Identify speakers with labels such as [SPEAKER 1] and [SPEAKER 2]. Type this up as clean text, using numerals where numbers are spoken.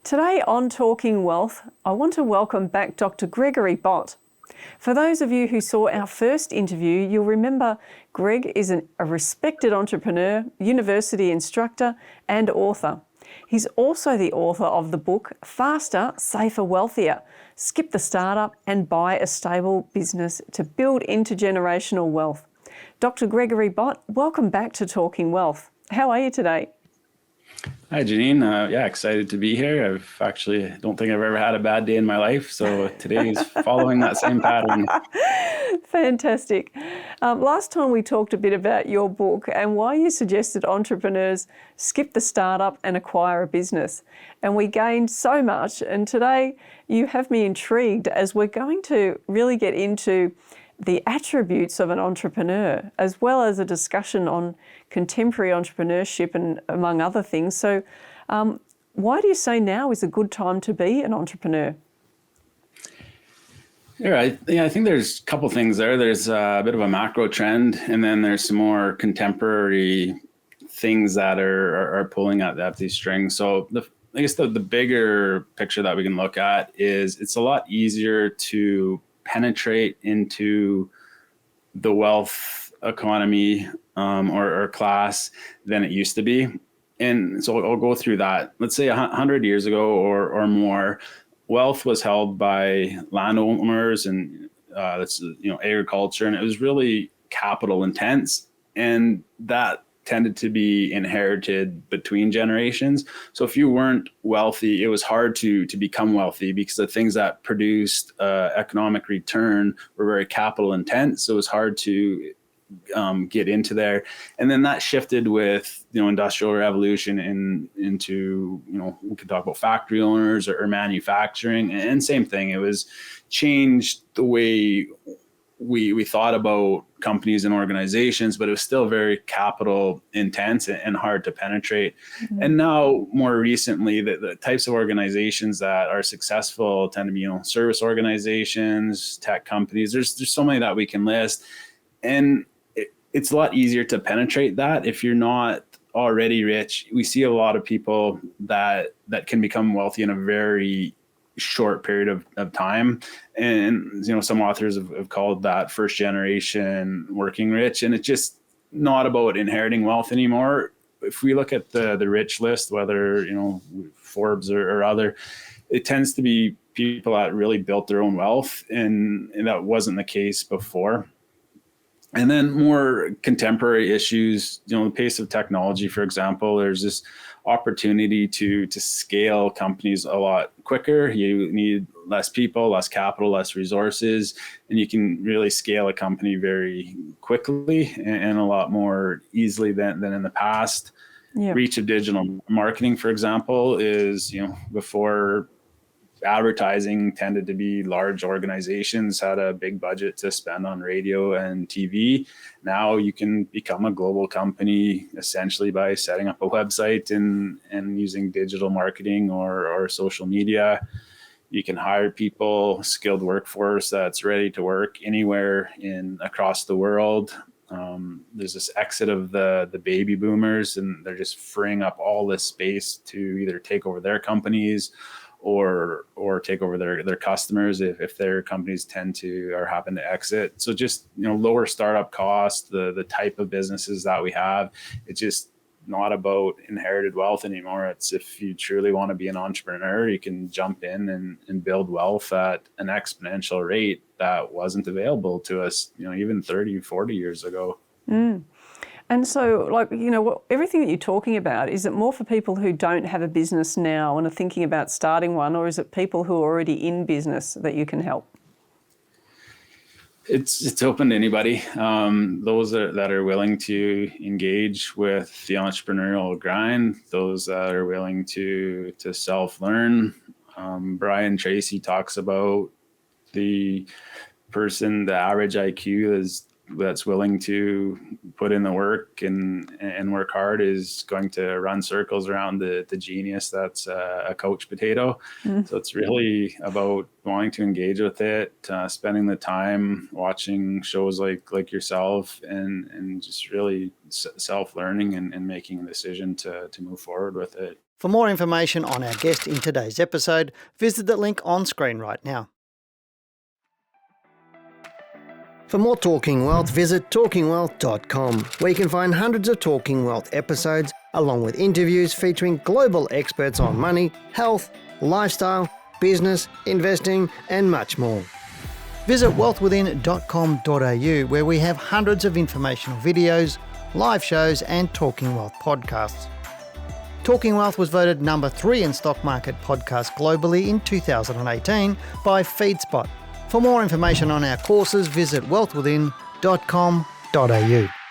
[SPEAKER 1] Today on Talking Wealth, I want to welcome back Dr. Gregory Bott. For those of you who saw our first interview, you'll remember Greg is a respected entrepreneur, university instructor and author. He's also the author of the book Faster, Safer, Wealthier, Skip the Startup and Buy a Stable Business to Build Intergenerational Wealth. Dr. Gregory Bott, welcome back to Talking Wealth. How are you today?
[SPEAKER 2] Hi, Janine. Excited to be here. Don't think I've ever had a bad day in my life. So today is following that same pattern.
[SPEAKER 1] Fantastic. Last time we talked a bit about your book and why you suggested entrepreneurs skip the startup and acquire a business. And we gained so much. And today you have me intrigued as we're going to really get into the attributes of an entrepreneur, as well as a discussion on contemporary entrepreneurship and among other things. So why do you say now is a good time to be an entrepreneur?
[SPEAKER 2] I think there's a couple things there. There's a bit of a macro trend, and then there's some more contemporary things that are pulling at these strings. So I guess the bigger picture that we can look at is it's a lot easier to penetrate into the wealth economy or class than it used to be. And so I'll go through that. Let's say 100 years ago or more, wealth was held by landowners and agriculture, and it was really capital intense, and that tended to be inherited between generations. So if you weren't wealthy, it was hard to become wealthy because the things that produced economic return were very capital intense. So it was hard to get into there. And then that shifted with, industrial revolution into, we could talk about factory owners or manufacturing, and same thing. It was changed the way we thought about companies and organizations, but it was still very capital intense and hard to penetrate. Mm-hmm. And now more recently, the types of organizations that are successful tend to be, service organizations, tech companies. There's so many that we can list. And it's a lot easier to penetrate that if you're not already rich. We see a lot of people that can become wealthy in a very short period of time. And, some authors have called that first generation working rich. And it's just not about inheriting wealth anymore. If we look at the rich list, whether, Forbes or other, it tends to be people that really built their own wealth. And that wasn't the case before. And then more contemporary issues, the pace of technology, for example, there's this opportunity to scale companies a lot quicker. You need less people, less capital, less resources, and you can really scale a company very quickly and a lot more easily than in the past. Yeah. Reach of digital marketing, for example, is, before advertising tended to be large organizations had a big budget to spend on radio and TV. Now you can become a global company essentially by setting up a website and using digital marketing or social media. You can hire people, skilled workforce that's ready to work anywhere across the world. There's this exit of the baby boomers, and they're just freeing up all this space to either take over their companies or take over their customers if their companies tend to or happen to exit. So just, lower startup costs, the type of businesses that we have, it's just not about inherited wealth anymore. It's if you truly want to be an entrepreneur, you can jump in and build wealth at an exponential rate that wasn't available to us, even 30, 40 years ago.
[SPEAKER 1] Mm. And so, everything that you're talking about, is it more for people who don't have a business now and are thinking about starting one, or is it people who are already in business that you can help?
[SPEAKER 2] It's open to anybody. Those that are willing to engage with the entrepreneurial grind, those that are willing to self-learn. Brian Tracy talks about the average IQ is that's willing to put in the work and work hard is going to run circles around the genius that's a coach potato. So it's really about wanting to engage with it, spending the time watching shows like yourself, and just really self-learning and making a decision to move forward with it.
[SPEAKER 3] For more information on our guest in today's episode, visit the link on screen right now. For more Talking Wealth, visit talkingwealth.com, where you can find hundreds of Talking Wealth episodes, along with interviews featuring global experts on money, health, lifestyle, business, investing, and much more. Visit wealthwithin.com.au, where we have hundreds of informational videos, live shows, and Talking Wealth podcasts. Talking Wealth was voted number 3 in stock market podcasts globally in 2018 by FeedSpot. For more information on our courses, visit wealthwithin.com.au.